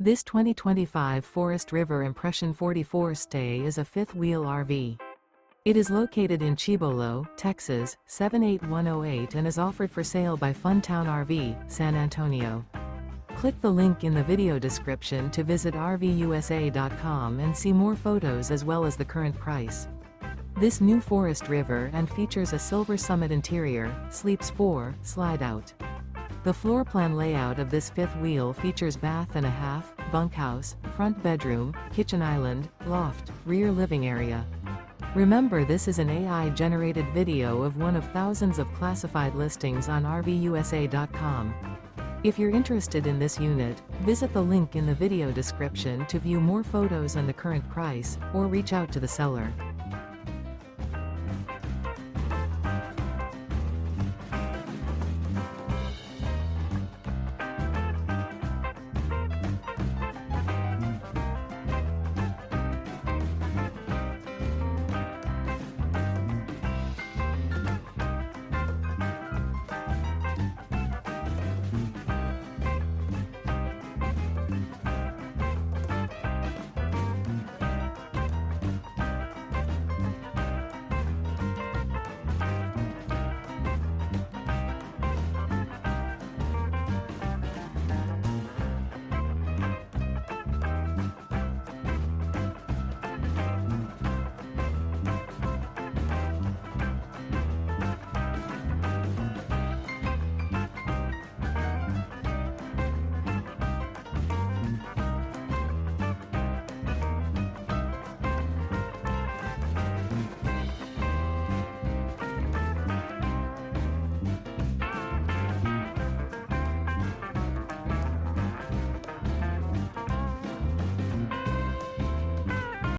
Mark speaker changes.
Speaker 1: This 2025 Forest River Impression 44 stay is a fifth-wheel RV. It is located in Cibolo, Texas, 78108 and is offered for sale by Funtown RV, San Antonio. Click the link in the video description to visit RVUSA.com and see more photos as well as the current price. This new Forest River and features a silver summit interior, sleeps 4, Slideout. The floor plan layout of this fifth wheel features bath and a half, bunkhouse, front bedroom, kitchen island, loft, rear living area. Remember, this is an AI-generated video of one of thousands of classified listings on RVUSA.com. If you're interested in this unit, visit the link in the video description to view more photos and the current price, or reach out to the seller.